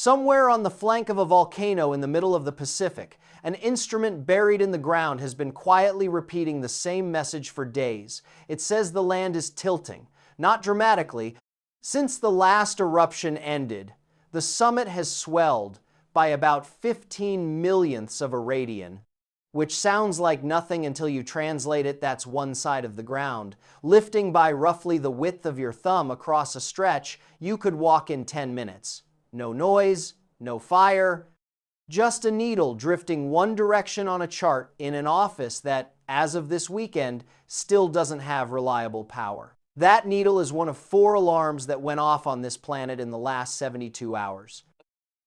Somewhere on the flank of a volcano in the middle of the Pacific, an instrument buried in the ground has been quietly repeating the same message for days. It says the land is tilting, not dramatically. Since the last eruption ended, the summit has swelled by about 15 millionths of a radian, which sounds like nothing until you translate it. That's one side of the ground. Lifting by roughly the width of your thumb across a stretch, you could walk in 10 minutes. No noise, no fire, just a needle drifting one direction on a chart in an office that, as of this weekend, still doesn't have reliable power. That needle is one of 4 alarms that went off on this planet in the last 72 hours.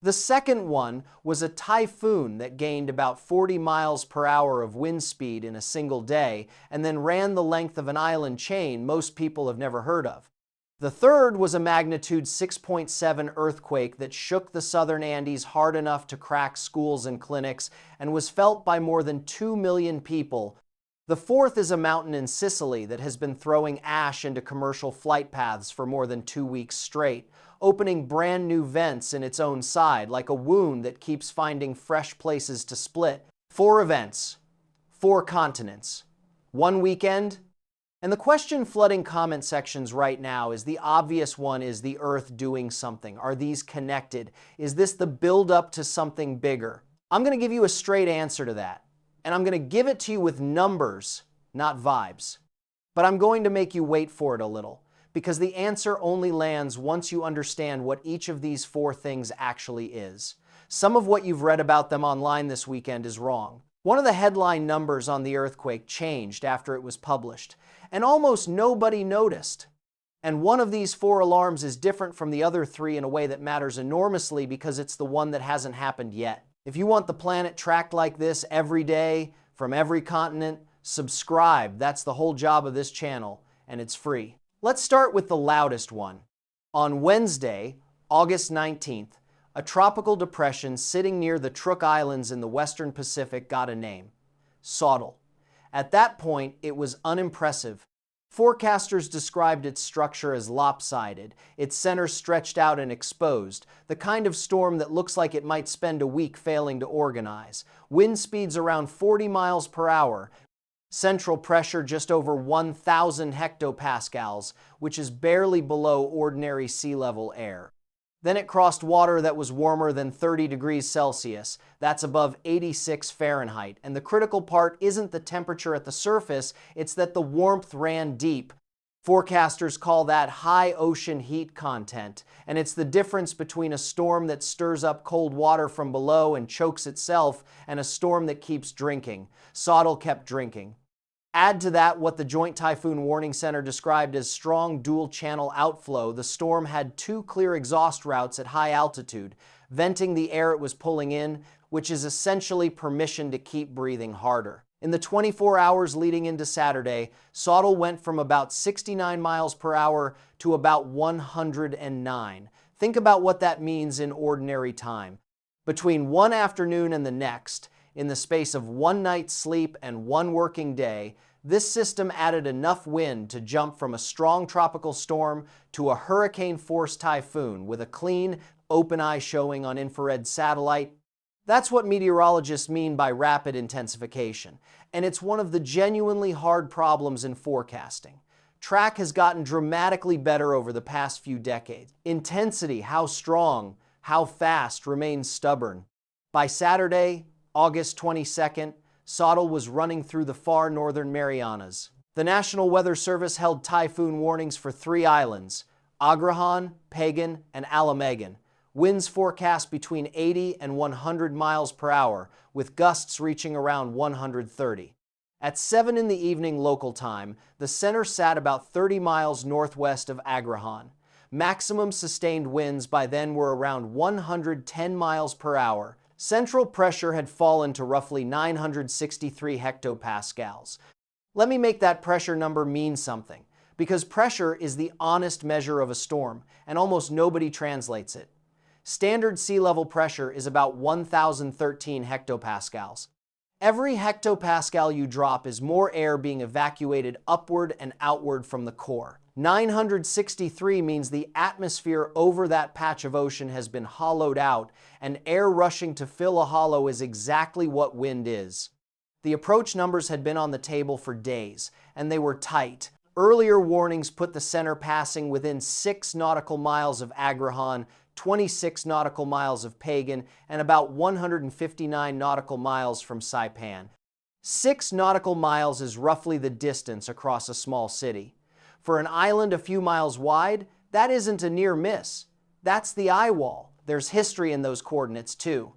The second one was a typhoon that gained about 40 miles per hour of wind speed in a single day and then ran the length of an island chain most people have never heard of. The third was a magnitude 6.7 earthquake that shook the southern Andes hard enough to crack schools and clinics and was felt by more than 2 million people. The fourth is a mountain in Sicily that has been throwing ash into commercial flight paths for more than 2 weeks straight, opening brand new vents in its own side, like a wound that keeps finding fresh places to split. 4 events, 4 continents, 1 weekend. And the question flooding comment sections right now is the obvious one: is the Earth doing something? Are these connected? Is this the build-up to something bigger? I'm going to give you a straight answer to that. And I'm going to give it to you with numbers, not vibes. But I'm going to make you wait for it a little, because the answer only lands once you understand what each of these 4 things actually is. Some of what you've read about them online this weekend is wrong. One of the headline numbers on the earthquake changed after it was published, and almost nobody noticed. And one of these 4 alarms is different from the other 3 in a way that matters enormously because it's the one that hasn't happened yet. If you want the planet tracked like this every day, from every continent, subscribe. That's the whole job of this channel, and it's free. Let's start with the loudest one. On Wednesday, August 19th, a tropical depression sitting near the Truk Islands in the western Pacific got a name: Saudel. At that point, it was unimpressive. Forecasters described its structure as lopsided, its center stretched out and exposed, the kind of storm that looks like it might spend a week failing to organize. Wind speeds around 40 miles per hour. Central pressure just over 1,000 hectopascals, which is barely below ordinary sea level air. Then it crossed water that was warmer than 30 degrees Celsius. That's above 86 Fahrenheit. And the critical part isn't the temperature at the surface, it's that the warmth ran deep. Forecasters call that high ocean heat content, and it's the difference between a storm that stirs up cold water from below and chokes itself and a storm that keeps drinking. Saudel kept drinking. Add to that what the Joint Typhoon Warning Center described as strong dual-channel outflow. The storm had 2 clear exhaust routes at high altitude, venting the air it was pulling in, which is essentially permission to keep breathing harder. In the 24 hours leading into Saturday, Saudel went from about 69 miles per hour to about 109. Think about what that means in ordinary time. Between one afternoon and the next, in the space of 1 night's sleep and 1 working day, this system added enough wind to jump from a strong tropical storm to a hurricane-force typhoon with a clean, open eye showing on infrared satellite. That's what meteorologists mean by rapid intensification, and it's one of the genuinely hard problems in forecasting. Track has gotten dramatically better over the past few decades. Intensity, how strong, how fast, remains stubborn. By Saturday, August 22nd, Saudel was running through the far northern Marianas. The National Weather Service held typhoon warnings for 3 islands: Agrihan, Pagan, and Alamegan. Winds forecast between 80 and 100 miles per hour, with gusts reaching around 130. At 7 in the evening local time, the center sat about 30 miles northwest of Agrihan. Maximum sustained winds by then were around 110 miles per hour. Central pressure had fallen to roughly 963 hectopascals. Let me make that pressure number mean something, because pressure is the honest measure of a storm, and almost nobody translates it. Standard sea level pressure is about 1,013 hectopascals. Every hectopascal you drop is more air being evacuated upward and outward from the core. 963 means the atmosphere over that patch of ocean has been hollowed out, and air rushing to fill a hollow is exactly what wind is. The approach numbers had been on the table for days, and they were tight. Earlier warnings put the center passing within 6 nautical miles of Agrihan, 26 nautical miles of Pagan, and about 159 nautical miles from Saipan. 6 nautical miles is roughly the distance across a small city. For an island a few miles wide, that isn't a near miss. That's the eye wall. There's history in those coordinates too.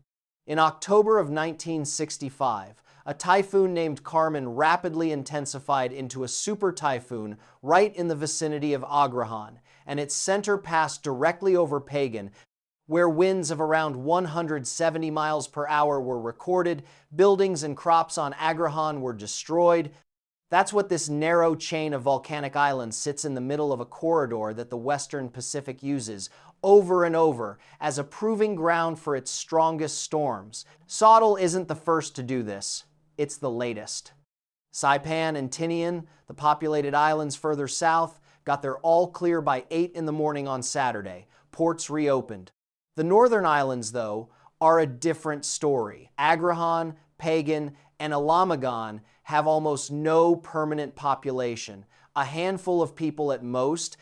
In October of 1965, a typhoon named Carmen rapidly intensified into a super typhoon right in the vicinity of Agrihan, and its center passed directly over Pagan, where winds of around 170 miles per hour were recorded. Buildings and crops on Agrihan were destroyed. That's what this narrow chain of volcanic islands sits in the middle of a corridor that the Western Pacific uses over and over as a proving ground for its strongest storms. Saudel isn't the first to do this. It's the latest. Saipan and Tinian, the populated islands further south, got their all clear by 8 in the morning on Saturday. Ports reopened. The northern islands, though, are a different story. Agrihan, Pagan, and Alamagan have almost no permanent population, a handful of people at most,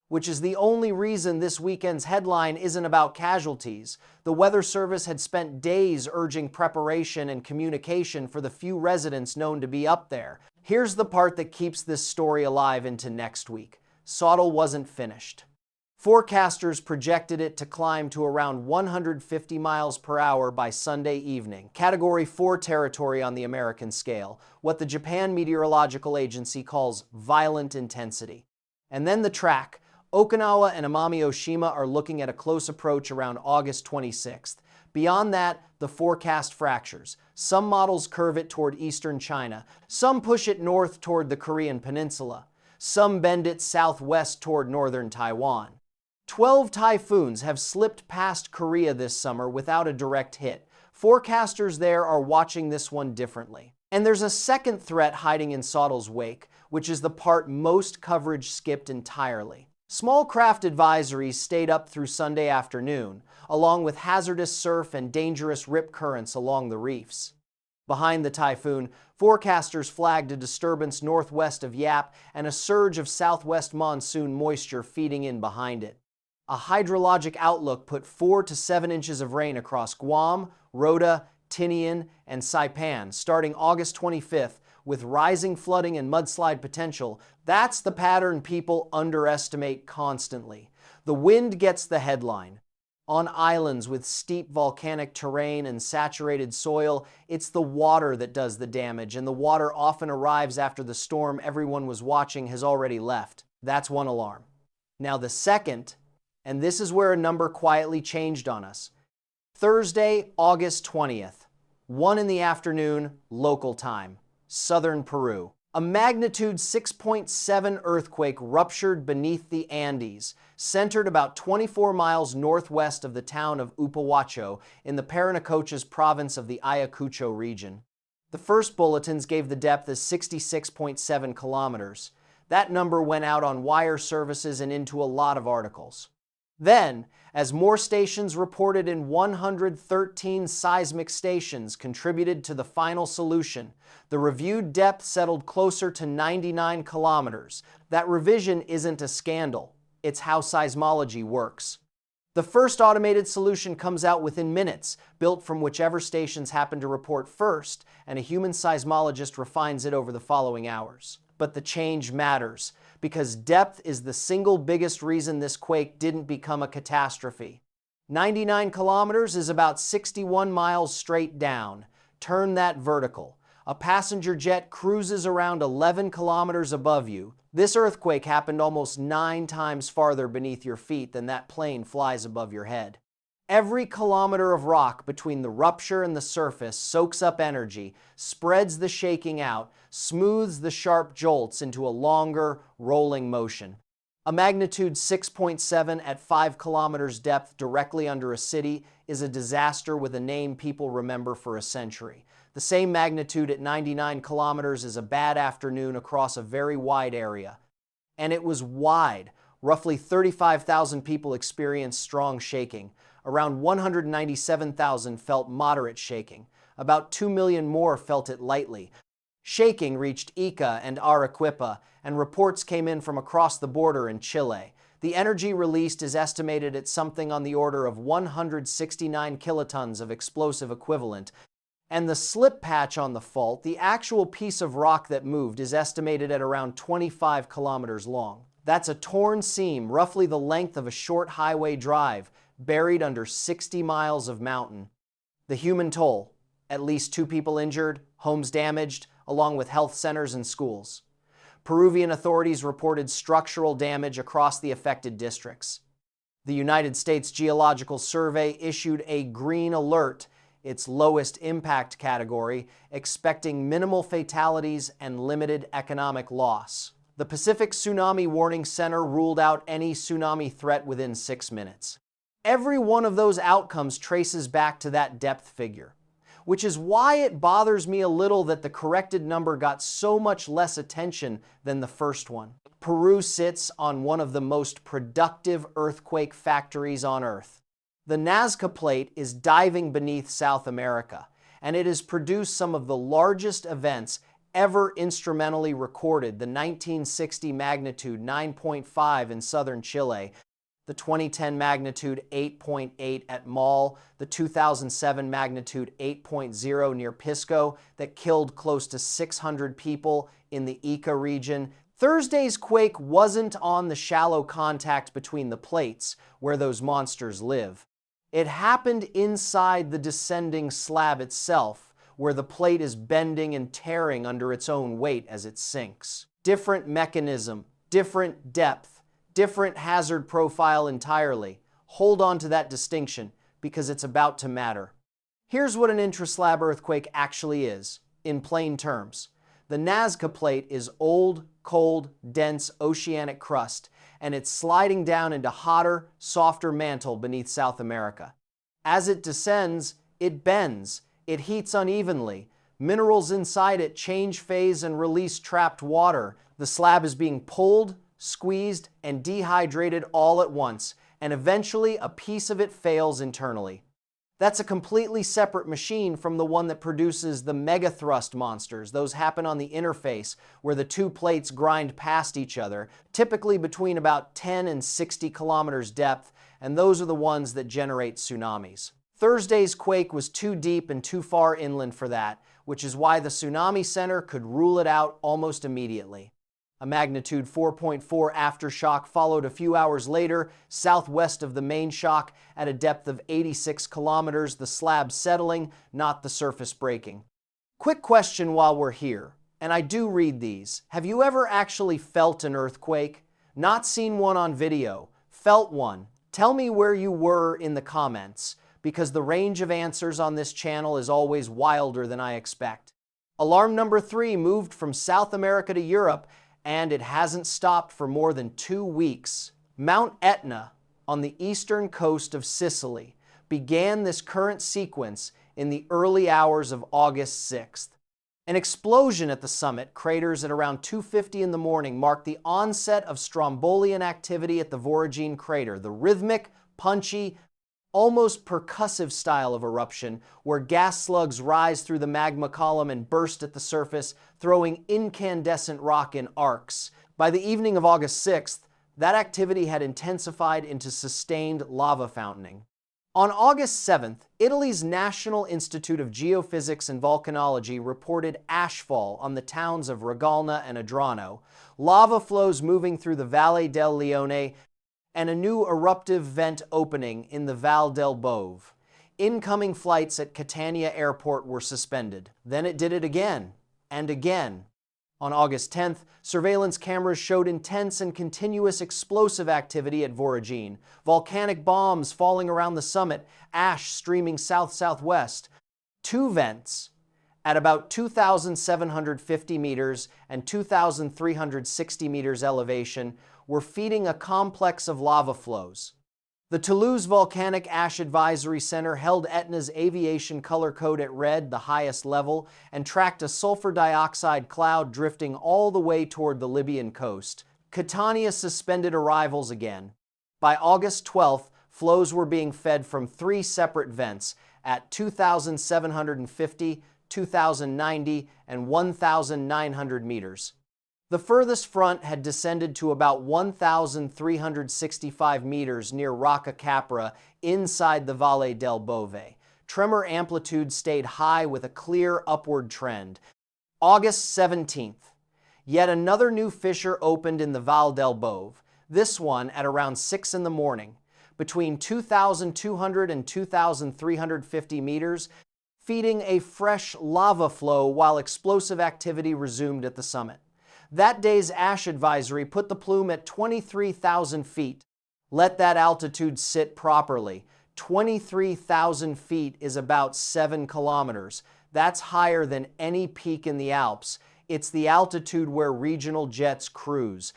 which is the only reason this weekend's headline isn't about casualties. The Weather Service had spent days urging preparation and communication for the few residents known to be up there. Here's the part that keeps this story alive into next week. Saudel wasn't finished. Forecasters projected it to climb to around 150 miles per hour by Sunday evening, Category 4 territory on the American scale, what the Japan Meteorological Agency calls violent intensity. And then the track. Okinawa and Amami Oshima are looking at a close approach around August 26th. Beyond that, the forecast fractures. Some models curve it toward eastern China. Some push it north toward the Korean peninsula. Some bend it southwest toward northern Taiwan. 12 typhoons have slipped past Korea this summer without a direct hit. Forecasters there are watching this one differently. And there's a second threat hiding in Saudel's wake, which is the part most coverage skipped entirely. Small craft advisories stayed up through Sunday afternoon, along with hazardous surf and dangerous rip currents along the reefs. Behind the typhoon, forecasters flagged a disturbance northwest of Yap and a surge of southwest monsoon moisture feeding in behind it. A hydrologic outlook put 4 to 7 inches of rain across Guam, Rota, Tinian, and Saipan starting August 25th, with rising flooding and mudslide potential. That's the pattern people underestimate constantly. The wind gets the headline. On islands with steep volcanic terrain and saturated soil, it's the water that does the damage, and the water often arrives after the storm everyone was watching has already left. That's one alarm. Now the second, and this is where a number quietly changed on us. Thursday, August 20th, 1 in the afternoon, local time. Southern Peru. A magnitude 6.7 earthquake ruptured beneath the Andes, centered about 24 miles northwest of the town of Upahuacho in the Paranacochas province of the Ayacucho region. The first bulletins gave the depth as 66.7 kilometers. That number went out on wire services and into a lot of articles. Then, as more stations reported in 113 seismic stations contributed to the final solution, the reviewed depth settled closer to 99 kilometers. That revision isn't a scandal. It's how seismology works. The first automated solution comes out within minutes, built from whichever stations happen to report first, and a human seismologist refines it over the following hours. But the change matters, because depth is the single biggest reason this quake didn't become a catastrophe. 99 kilometers is about 61 miles straight down. Turn that vertical. A passenger jet cruises around 11 kilometers above you. This earthquake happened almost 9 times farther beneath your feet than that plane flies above your head. Every kilometer of rock between the rupture and the surface soaks up energy, spreads the shaking out, smooths the sharp jolts into a longer, rolling motion. A magnitude 6.7 at 5 kilometers depth directly under a city is a disaster with a name people remember for a century. The same magnitude at 99 kilometers is a bad afternoon across a very wide area. And it was wide. Roughly 35,000 people experienced strong shaking. Around 197,000 felt moderate shaking. About 2 million more felt it lightly. Shaking reached Ica and Arequipa, and reports came in from across the border in Chile. The energy released is estimated at something on the order of 169 kilotons of explosive equivalent. And the slip patch on the fault, the actual piece of rock that moved, is estimated at around 25 kilometers long. That's a torn seam, roughly the length of a short highway drive, buried under 60 miles of mountain. The human toll: at least 2 people injured, homes damaged, along with health centers and schools. Peruvian authorities reported structural damage across the affected districts. The United States Geological Survey issued a green alert, its lowest impact category, expecting minimal fatalities and limited economic loss. The Pacific Tsunami Warning Center ruled out any tsunami threat within 6 minutes. Every one of those outcomes traces back to that depth figure, which is why it bothers me a little that the corrected number got so much less attention than the first one. Peru sits on one of the most productive earthquake factories on Earth. The Nazca Plate is diving beneath South America, and it has produced some of the largest events ever instrumentally recorded: the 1960 magnitude 9.5 in southern Chile, the 2010 magnitude 8.8 at Mal, the 2007 magnitude 8.0 near Pisco that killed close to 600 people in the Ica region. Thursday's quake wasn't on the shallow contact between the plates, where those monsters live. It happened inside the descending slab itself, where the plate is bending and tearing under its own weight as it sinks. Different mechanism, different depth, different hazard profile entirely. Hold on to that distinction, because it's about to matter. Here's what an intraslab earthquake actually is, in plain terms. The Nazca Plate is old, cold, dense oceanic crust, and it's sliding down into hotter, softer mantle beneath South America. As it descends, it bends, it heats unevenly. Minerals inside it change phase and release trapped water. The slab is being pulled, squeezed, and dehydrated all at once, and eventually a piece of it fails internally. That's a completely separate machine from the one that produces the megathrust monsters. Those happen on the interface, where the two plates grind past each other, typically between about 10 and 60 kilometers depth, and those are the ones that generate tsunamis. Thursday's quake was too deep and too far inland for that, which is why the Tsunami Center could rule it out almost immediately. A magnitude 4.4 aftershock followed a few hours later, southwest of the main shock at a depth of 86 kilometers, the slab settling, not the surface breaking. Quick question while we're here, and I do read these. Have you ever actually felt an earthquake? Not seen one on video, felt one? Tell me where you were in the comments, because the range of answers on this channel is always wilder than I expect. Alarm number 3 moved from South America to Europe, and it hasn't stopped for more than 2 weeks. Mount Etna, on the eastern coast of Sicily, began this current sequence in the early hours of August 6th. An explosion at the summit, craters at around 2:50 in the morning, marked the onset of strombolian activity at the Voragine crater, the rhythmic, punchy, almost percussive style of eruption, where gas slugs rise through the magma column and burst at the surface, throwing incandescent rock in arcs. By the evening of August 6th, that activity had intensified into sustained lava fountaining. On August 7th, Italy's National Institute of Geophysics and Volcanology reported ashfall on the towns of Ragalna and Adrano, lava flows moving through the Valle del Leone, and a new eruptive vent opening in the Valle del Bove. Incoming flights at Catania Airport were suspended. Then it did it again, and again. On August 10th, surveillance cameras showed intense and continuous explosive activity at Voragine, volcanic bombs falling around the summit, ash streaming south-southwest. 2 vents, at about 2,750 meters and 2,360 meters elevation, were feeding a complex of lava flows. The Toulouse Volcanic Ash Advisory Center held Etna's aviation color code at red, the highest level, and tracked a sulfur dioxide cloud drifting all the way toward the Libyan coast. Catania suspended arrivals again. By August 12th, flows were being fed from 3 separate vents at 2,750, 2,090, and 1,900 meters. The furthest front had descended to about 1,365 meters near Rocca Capra inside the Valle del Bove. Tremor amplitude stayed high with a clear upward trend. August 17th. Yet another new fissure opened in the Valle del Bove, this one at around 6 in the morning, between 2,200 and 2,350 meters, feeding a fresh lava flow while explosive activity resumed at the summit. That day's ash advisory put the plume at 23,000 feet. Let that altitude sit properly. 23,000 feet is about 7 kilometers. That's higher than any peak in the Alps. It's the altitude where regional jets cruise.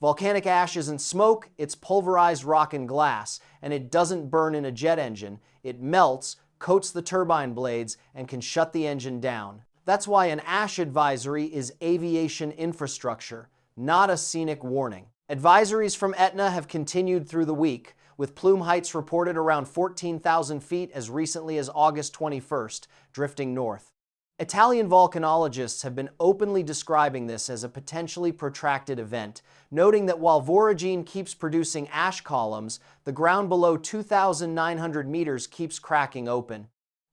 Volcanic ash isn't smoke, it's pulverized rock and glass, and it doesn't burn in a jet engine. It melts, coats the turbine blades, and can shut the engine down. That's why an ash advisory is aviation infrastructure, not a scenic warning. Advisories from Etna have continued through the week, with plume heights reported around 14,000 feet as recently as August 21st, drifting north. Italian volcanologists have been openly describing this as a potentially protracted event, noting that while voragine keeps producing ash columns, the ground below 2,900 meters keeps cracking open.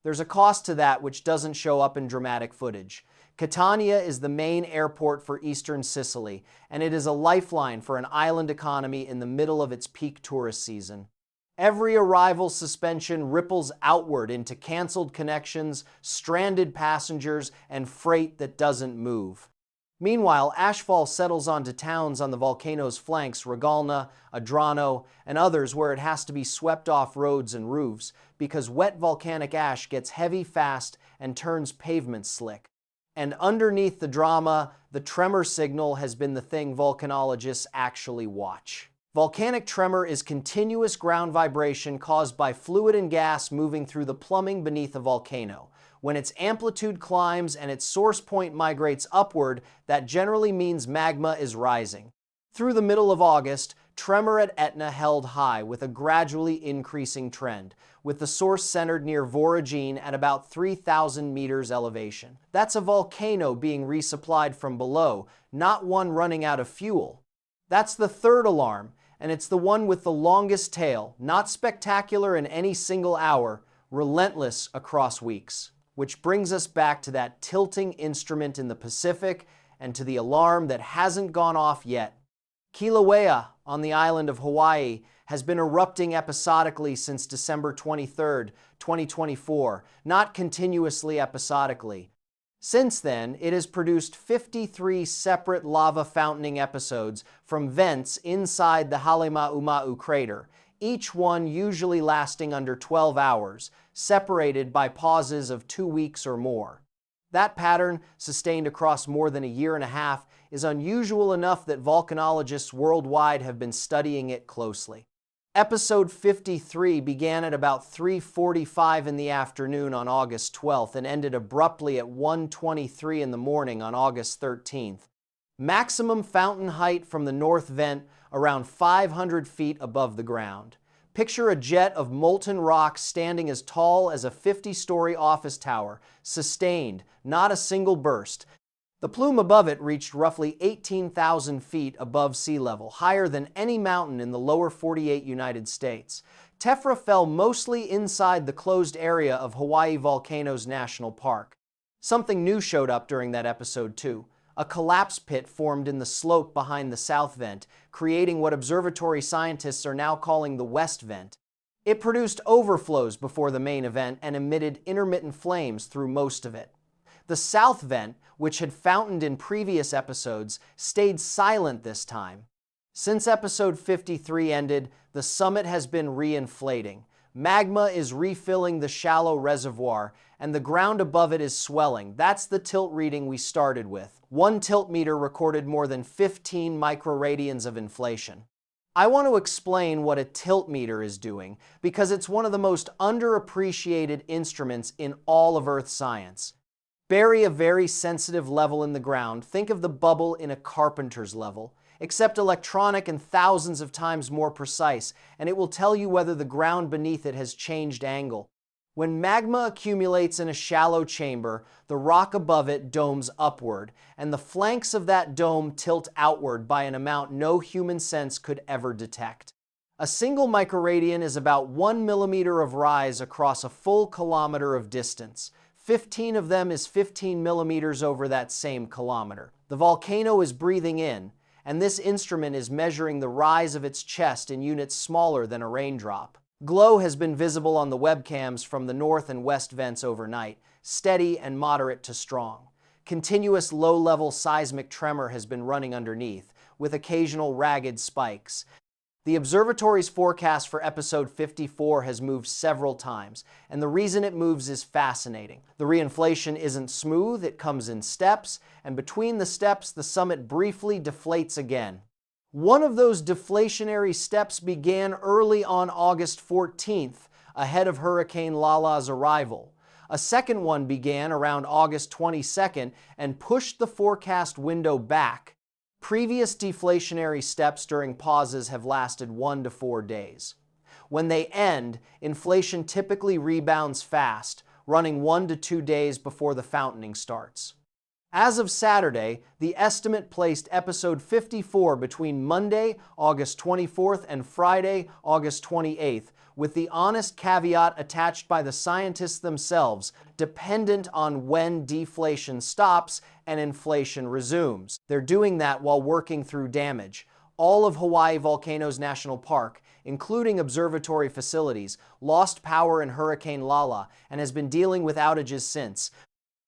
There's a cost to that which doesn't show up in dramatic footage. Catania is the main airport for eastern Sicily, and it is a lifeline for an island economy in the middle of its peak tourist season. Every arrival suspension ripples outward into canceled connections, stranded passengers, and freight that doesn't move. Meanwhile, ashfall settles onto towns on the volcano's flanks, Regalna, Adrano, and others where it has to be swept off roads and roofs because wet volcanic ash gets heavy fast and turns pavements slick. And underneath the drama, the tremor signal has been the thing volcanologists actually watch. Volcanic tremor is continuous ground vibration caused by fluid and gas moving through the plumbing beneath a volcano. When its amplitude climbs and its source point migrates upward, that generally means magma is rising. Through the middle of August, tremor at Etna held high with a gradually increasing trend, with the source centered near Voragine at about 3,000 meters elevation. That's a volcano being resupplied from below, not one running out of fuel. That's the third alarm, and it's the one with the longest tail, not spectacular in any single hour, relentless across weeks. Which brings us back to that tilting instrument in the Pacific and to the alarm that hasn't gone off yet. Kīlauea, on the island of Hawaii, has been erupting episodically since December 23, 2024, not continuously episodically. Since then, it has produced 53 separate lava fountaining episodes from vents inside the Halema'uma'u crater, each one usually lasting under 12 hours, separated by pauses of 2 weeks or more. That pattern, sustained across more than a year and a half, is unusual enough that volcanologists worldwide have been studying it closely. Episode 53 began at about 3:45 in the afternoon on August 12th and ended abruptly at 1:23 in the morning on August 13th. Maximum fountain height from the north vent around 500 feet above the ground. Picture a jet of molten rock standing as tall as a 50-story office tower, sustained, not a single burst. The plume above it reached roughly 18,000 feet above sea level, higher than any mountain in the lower 48 United States. Tephra fell mostly inside the closed area of Hawaii Volcanoes National Park. Something new showed up during that episode too. A collapse pit formed in the slope behind the south vent, creating what observatory scientists are now calling the west vent. It produced overflows before the main event and emitted intermittent flames through most of it. The south vent, which had fountained in previous episodes, stayed silent this time. Since episode 53 ended, the summit has been re-inflating. Magma is refilling the shallow reservoir, and the ground above it is swelling. That's the tilt reading we started with. One tilt meter recorded more than 15 microradians of inflation. I want to explain what a tilt meter is doing because it's one of the most underappreciated instruments in all of Earth science. Bury a very sensitive level in the ground. Think of the bubble in a carpenter's level, except electronic and thousands of times more precise, and it will tell you whether the ground beneath it has changed angle. When magma accumulates in a shallow chamber, the rock above it domes upward, and the flanks of that dome tilt outward by an amount no human sense could ever detect. A single microradian is about 1 millimeter of rise across a full kilometer of distance. 15 of them is 15 millimeters over that same kilometer. The volcano is breathing in, and this instrument is measuring the rise of its chest in units smaller than a raindrop. Glow has been visible on the webcams from the north and west vents overnight, steady and moderate to strong. Continuous low-level seismic tremor has been running underneath, with occasional ragged spikes. The observatory's forecast for episode 54 has moved several times, and the reason it moves is fascinating. The reinflation isn't smooth, it comes in steps, and between the steps, the summit briefly deflates again. One of those deflationary steps began early on August 14th, ahead of Hurricane Lala's arrival. A second one began around August 22nd and pushed the forecast window back. Previous deflationary steps during pauses have lasted 1 to 4 days. When they end, inflation typically rebounds fast, running 1 to 2 days before the fountaining starts. As of Saturday, the estimate placed episode 54 between Monday, August 24th and Friday, August 28th, with the honest caveat attached by the scientists themselves, dependent on when deflation stops and inflation resumes. They're doing that while working through damage. All of Hawaii Volcanoes National Park, including observatory facilities, lost power in Hurricane Lala and has been dealing with outages since.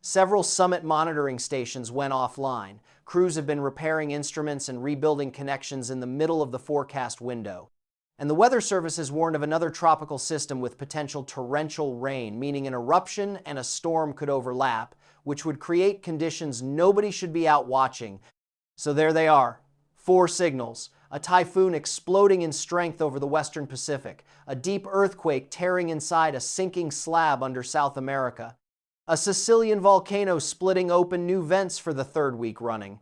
Several summit monitoring stations went offline. Crews have been repairing instruments and rebuilding connections in the middle of the forecast window. And the Weather Service has warned of another tropical system with potential torrential rain, meaning an eruption and a storm could overlap, which would create conditions nobody should be out watching. So there they are. 4 signals. A typhoon exploding in strength over the western Pacific. A deep earthquake tearing inside a sinking slab under South America. A Sicilian volcano splitting open new vents for the 3rd week running,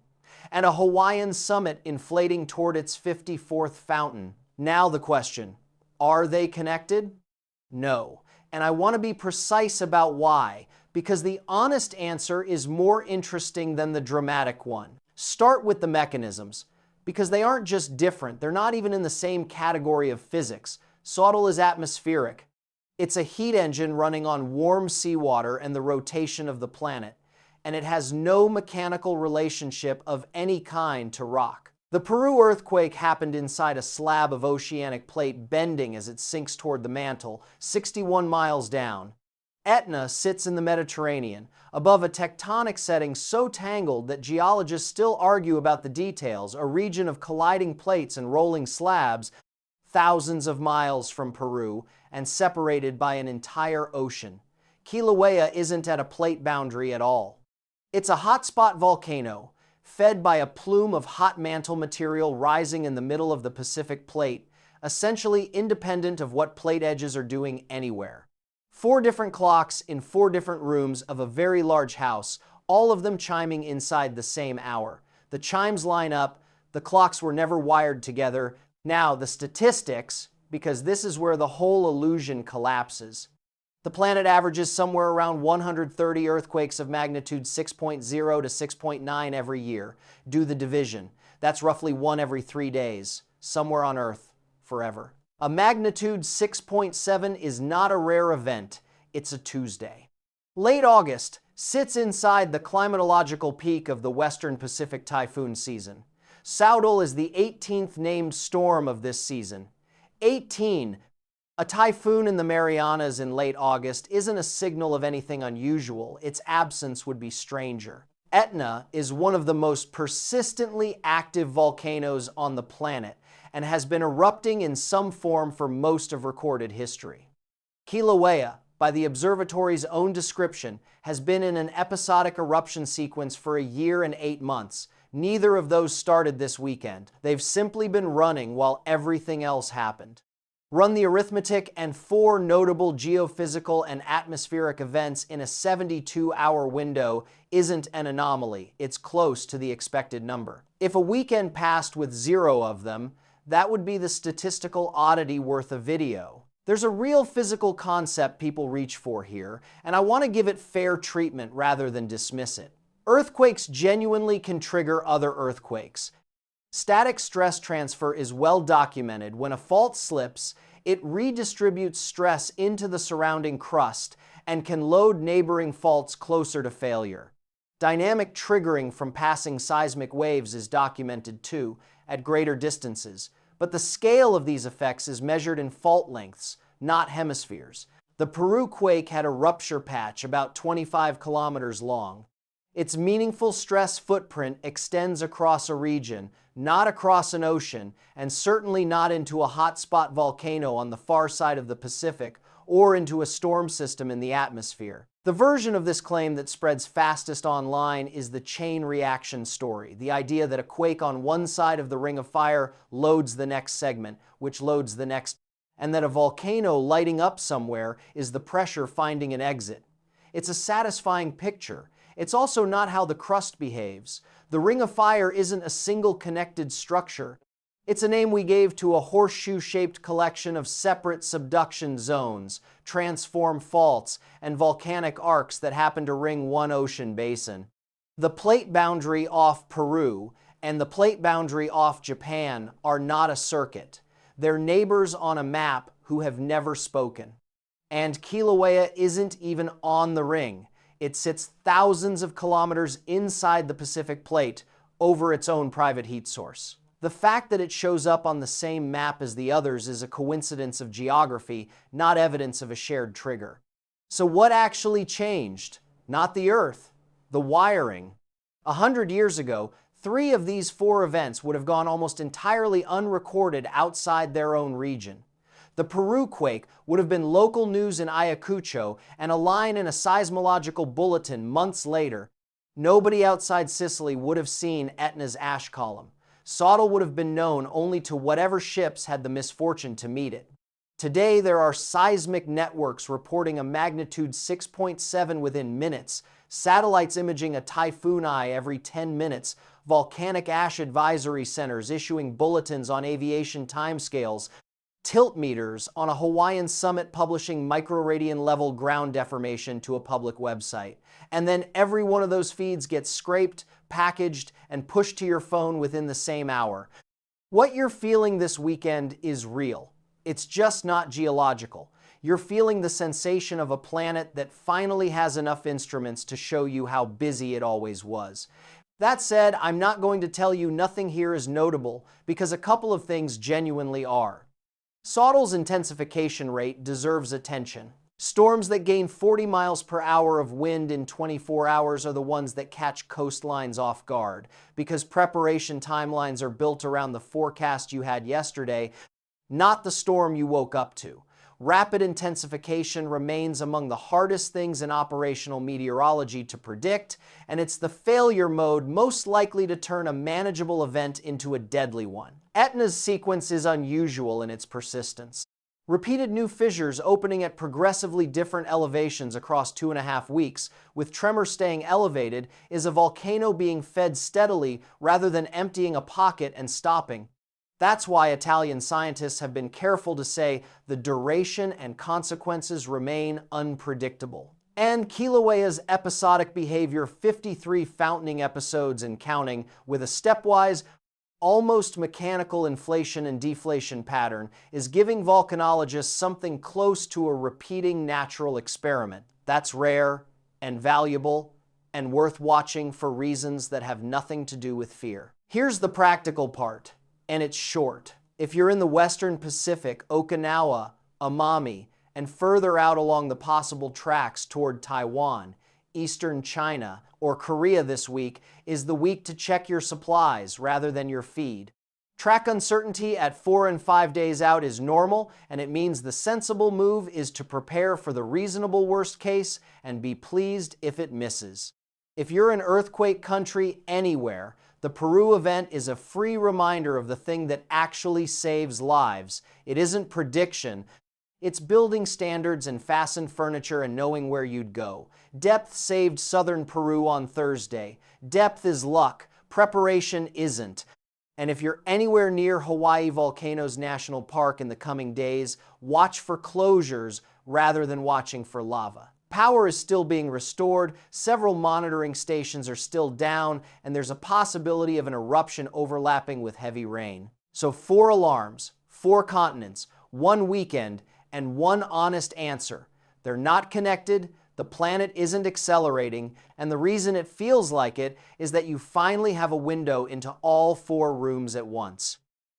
and a Hawaiian summit inflating toward its 54th fountain. Now the question, are they connected? No, and I want to be precise about why, because the honest answer is more interesting than the dramatic one. Start with the mechanisms, because they aren't just different, they're not even in the same category of physics. Saudel is atmospheric. It's a heat engine running on warm seawater and the rotation of the planet, and it has no mechanical relationship of any kind to rock. The Peru earthquake happened inside a slab of oceanic plate bending as it sinks toward the mantle, 61 miles down. Etna sits in the Mediterranean, above a tectonic setting so tangled that geologists still argue about the details, a region of colliding plates and rolling slabs, thousands of miles from Peru, and separated by an entire ocean. Kīlauea isn't at a plate boundary at all. It's a hotspot volcano, fed by a plume of hot mantle material rising in the middle of the Pacific plate, essentially independent of what plate edges are doing anywhere. 4 different clocks in 4 different rooms of a very large house, all of them chiming inside the same hour. The chimes line up, the clocks were never wired together. Now the statistics, because this is where the whole illusion collapses. The planet averages somewhere around 130 earthquakes of magnitude 6.0 to 6.9 every year. Do the division. That's roughly 1 every 3 days, somewhere on Earth, forever. A magnitude 6.7 is not a rare event, it's a Tuesday. Late August sits inside the climatological peak of the Western Pacific typhoon season. Saudel is the 18th named storm of this season. 18! A typhoon in the Marianas in late August isn't a signal of anything unusual. Its absence would be stranger. Etna is one of the most persistently active volcanoes on the planet and has been erupting in some form for most of recorded history. Kīlauea, by the observatory's own description, has been in an episodic eruption sequence for a year and 8 months. Neither of those started this weekend. They've simply been running while everything else happened. Run the arithmetic, and 4 notable geophysical and atmospheric events in a 72-hour window isn't an anomaly. It's close to the expected number. If a weekend passed with 0 of them, that would be the statistical oddity worth a video. There's a real physical concept people reach for here, and I want to give it fair treatment rather than dismiss it. Earthquakes genuinely can trigger other earthquakes. Static stress transfer is well documented. When a fault slips, it redistributes stress into the surrounding crust and can load neighboring faults closer to failure. Dynamic triggering from passing seismic waves is documented too, at greater distances, but the scale of these effects is measured in fault lengths, not hemispheres. The Peru quake had a rupture patch about 25 kilometers long. Its meaningful stress footprint extends across a region, not across an ocean, and certainly not into a hotspot volcano on the far side of the Pacific or into a storm system in the atmosphere. The version of this claim that spreads fastest online is the chain reaction story, the idea that a quake on one side of the ring of fire loads the next segment, which loads the next, and that a volcano lighting up somewhere is the pressure finding an exit. It's a satisfying picture. It's also not how the crust behaves. The ring of fire isn't a single connected structure. It's a name we gave to a horseshoe-shaped collection of separate subduction zones, transform faults, and volcanic arcs that happen to ring one ocean basin. The plate boundary off Peru and the plate boundary off Japan are not a circuit. They're neighbors on a map who have never spoken. And Kīlauea isn't even on the ring. It sits thousands of kilometers inside the Pacific Plate over its own private heat source. The fact that it shows up on the same map as the others is a coincidence of geography, not evidence of a shared trigger. So what actually changed? Not the Earth, the wiring. 100 years ago, 3 of these 4 events would have gone almost entirely unrecorded outside their own region. The Peru quake would have been local news in Ayacucho and a line in a seismological bulletin months later. Nobody outside Sicily would have seen Etna's ash column. Saudel would have been known only to whatever ships had the misfortune to meet it. Today, there are seismic networks reporting a magnitude 6.7 within minutes, satellites imaging a typhoon eye every 10 minutes, volcanic ash advisory centers issuing bulletins on aviation timescales, tilt meters on a Hawaiian summit publishing microradian level ground deformation to a public website. And then every one of those feeds gets scraped, packaged, and pushed to your phone within the same hour. What you're feeling this weekend is real. It's just not geological. You're feeling the sensation of a planet that finally has enough instruments to show you how busy it always was. That said, I'm not going to tell you nothing here is notable, because a couple of things genuinely are. Saudel's intensification rate deserves attention. Storms that gain 40 miles per hour of wind in 24 hours are the ones that catch coastlines off guard, because preparation timelines are built around the forecast you had yesterday, not the storm you woke up to. Rapid intensification remains among the hardest things in operational meteorology to predict, and it's the failure mode most likely to turn a manageable event into a deadly one. Etna's sequence is unusual in its persistence. Repeated new fissures opening at progressively different elevations across 2.5 weeks, with tremors staying elevated, is a volcano being fed steadily rather than emptying a pocket and stopping. That's why Italian scientists have been careful to say the duration and consequences remain unpredictable. And Kīlauea's episodic behavior, 53 fountaining episodes and counting, with a stepwise, almost mechanical inflation and deflation pattern, is giving volcanologists something close to a repeating natural experiment. That's rare and valuable and worth watching for reasons that have nothing to do with fear. Here's the practical part, and it's short. If you're in the Western Pacific, Okinawa, Amami, and further out along the possible tracks toward Taiwan, Eastern China, or Korea this week is the week to check your supplies rather than your feed. Track uncertainty at 4 and 5 days out is normal, and it means the sensible move is to prepare for the reasonable worst case and be pleased if it misses. If you're an earthquake country anywhere, the Peru event is a free reminder of the thing that actually saves lives. It isn't prediction. It's building standards and fastened furniture and knowing where you'd go. Depth saved southern Peru on Thursday. Depth is luck. Preparation isn't. And if you're anywhere near Hawaii Volcanoes National Park in the coming days, watch for closures rather than watching for lava. Power is still being restored, several monitoring stations are still down, and there's a possibility of an eruption overlapping with heavy rain. So 4 alarms, 4 continents, 1 weekend, and 1 honest answer. They're not connected, the planet isn't accelerating, and the reason it feels like it is that you finally have a window into all 4 rooms at once.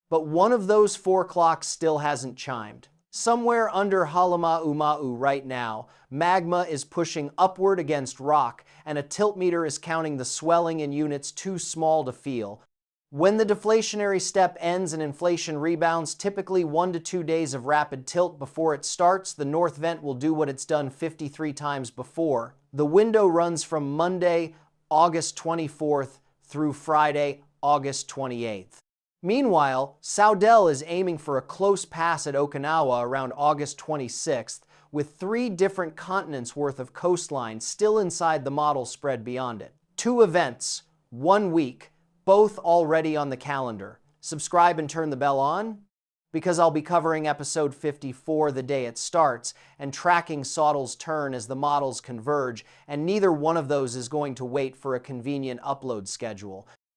But one of those 4 clocks still hasn't chimed. Somewhere under Halemaumau right now, magma is pushing upward against rock, and a tiltmeter is counting the swelling in units too small to feel. When the deflationary step ends and inflation rebounds, typically 1 to 2 days of rapid tilt before it starts, the north vent will do what it's done 53 times before. The window runs from Monday, August 24th through Friday, August 28th. Meanwhile, Saudel is aiming for a close pass at Okinawa around August 26th, with 3 different continents worth of coastline still inside the model spread beyond it. 2 events, 1 week, both already on the calendar. Subscribe and turn the bell on, because I'll be covering episode 54 the day it starts and tracking Saudel's turn as the models converge, and neither one of those is going to wait for a convenient upload schedule.